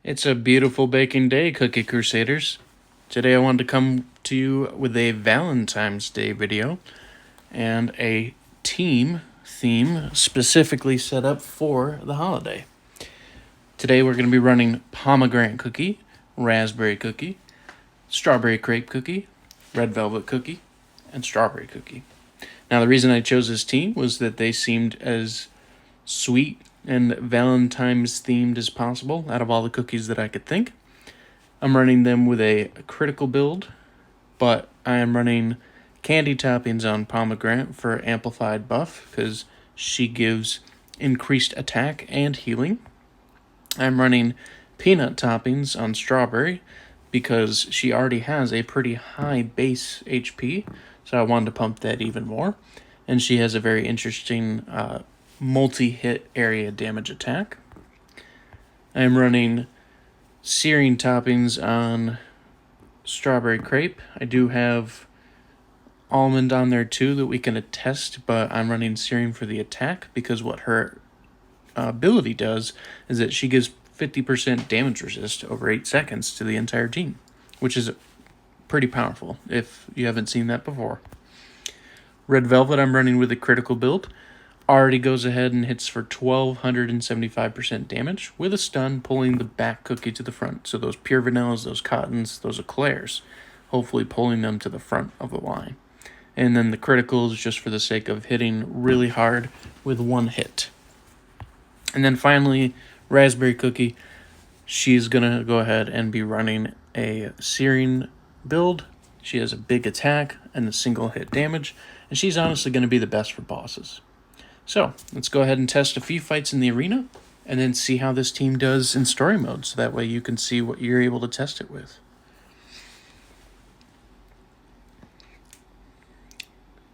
It's a beautiful baking day, Cookie Crusaders. Today I wanted to come to you with a Valentine's Day video and a team theme specifically set up for the holiday. Today we're going to be running pomegranate cookie, raspberry cookie, strawberry crepe cookie, red velvet cookie, and strawberry cookie. Now the reason I chose this team was that they seemed as sweet and Valentine's themed as possible out of all the cookies that I could think. I'm running them with a critical build, but I am running candy toppings on pomegranate for amplified buff because she gives increased attack and healing. I'm running peanut toppings on strawberry because she already has a pretty high base HP, so I wanted to pump that even more. And she has a very interesting multi-hit area damage attack. I'm running searing toppings on strawberry crepe. I do have almond on there too that we can attest, but I'm running searing for the attack because what her ability does is that she gives 50% damage resist over 8 seconds to the entire team, which is pretty powerful if you haven't seen that before. Red Velvet I'm running with a critical build. Already goes ahead and hits for 1,275% damage with a stun, pulling the back cookie to the front. So those pure vanillas, those cottons, those eclairs, hopefully pulling them to the front of the line. And then the criticals just for the sake of hitting really hard with one hit. And then finally, raspberry cookie. She's going to go ahead and be running a searing build. She has a big attack and a single hit damage, and she's honestly going to be the best for bosses. So let's go ahead and test a few fights in the arena and then see how this team does in story mode, so that way you can see what you're able to test it with.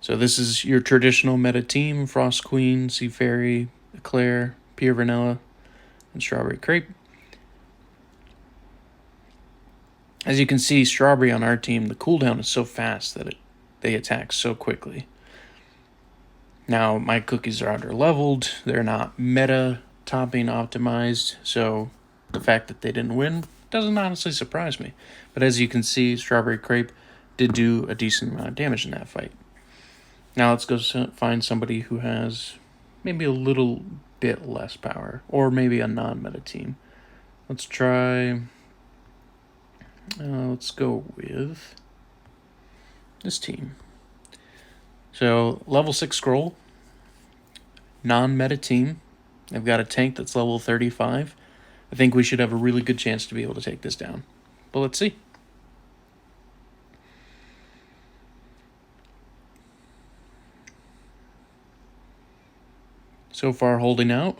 So this is your traditional meta team: Frost Queen, Sea Fairy, Eclair, Pure Vanilla, and Strawberry Crepe. As you can see, Strawberry on our team, the cooldown is so fast that they attack so quickly. Now, my cookies are under-leveled. They're not meta topping optimized, so the fact that they didn't win doesn't honestly surprise me. But as you can see, Strawberry Crepe did do a decent amount of damage in that fight. Now let's go find somebody who has maybe a little bit less power, or maybe a non-meta team. Let's try... let's go with this team. So, level 6 scroll, non-meta team. I've got a tank that's level 35. I think we should have a really good chance to be able to take this down. But let's see. So far, holding out.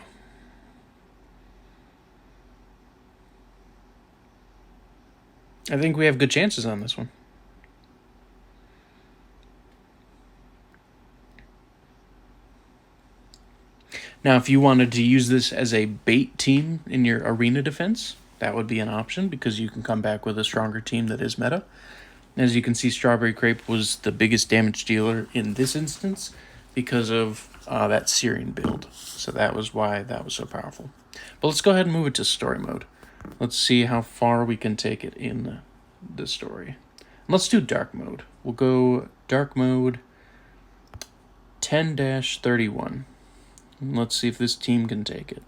I think we have good chances on this one. Now, if you wanted to use this as a bait team in your arena defense, that would be an option because you can come back with a stronger team that is meta. As you can see, Strawberry Crepe was the biggest damage dealer in this instance because of that searing build. So that was why that was so powerful. But let's go ahead and move it to story mode. Let's see how far we can take it in the story. Let's do dark mode. We'll go dark mode 10-31. Let's see if this team can take it.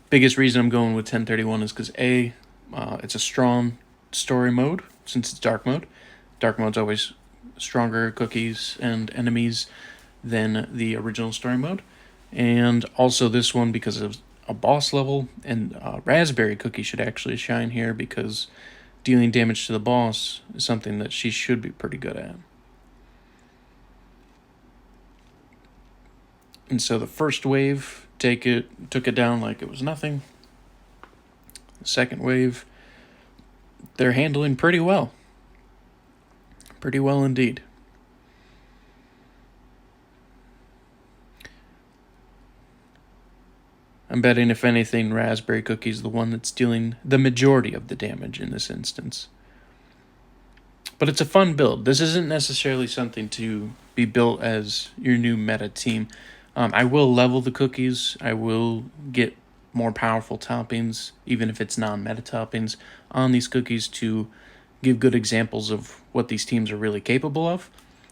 Biggest reason I'm going with 1031 is because it's a strong story mode since it's dark mode. Dark mode's always stronger cookies and enemies than the original story mode. And also this one because of a boss level, and raspberry cookie should actually shine here because dealing damage to the boss is something that she should be pretty good at. And so the first wave took it down like it was nothing. The second wave, they're handling pretty well. Pretty well indeed. I'm betting, if anything, raspberry cookie's the one that's dealing the majority of the damage in this instance. But it's a fun build. This isn't necessarily something to be built as your new meta team. I will level the cookies. I will get more powerful toppings, even if it's non-meta toppings, on these cookies to give good examples of what these teams are really capable of.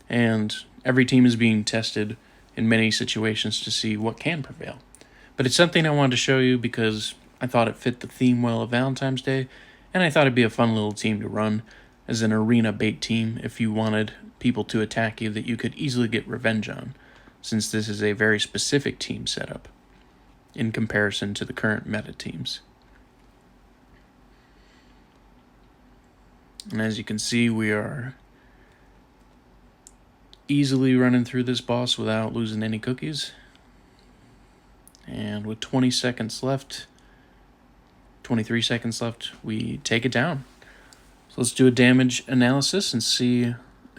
And every team is being tested in many situations to see what can prevail. But it's something I wanted to show you because I thought it fit the theme well of Valentine's Day, and I thought it'd be a fun little team to run as an arena bait team if you wanted people to attack you that you could easily get revenge on, since this is a very specific team setup in comparison to the current meta teams. And as you can see, we are easily running through this boss without losing any cookies. And with 20 seconds left, 23 seconds left, we take it down. So let's do a damage analysis and see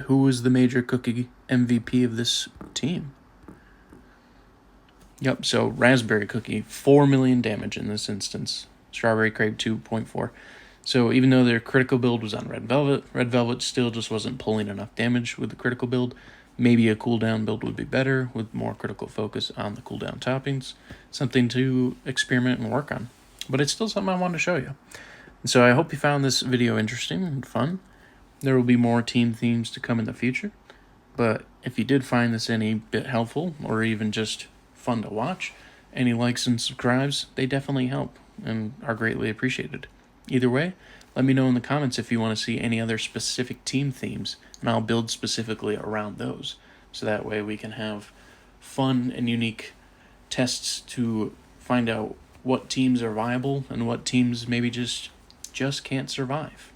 who is the major cookie MVP of this team. Yep, so Raspberry Cookie, 4 million damage in this instance. Strawberry Crave, 2.4. So even though their critical build was on Red Velvet still just wasn't pulling enough damage with the critical build. Maybe a cooldown build would be better with more critical focus on the cooldown toppings. Something to experiment and work on. But it's still something I wanted to show you. And so I hope you found this video interesting and fun. There will be more team themes to come in the future. But if you did find this any bit helpful or even just fun to watch, any likes and subscribes, they definitely help and are greatly appreciated. Either way, let me know in the comments if you want to see any other specific team themes, and I'll build specifically around those. So that way we can have fun and unique tests to find out what teams are viable and what teams maybe just can't survive.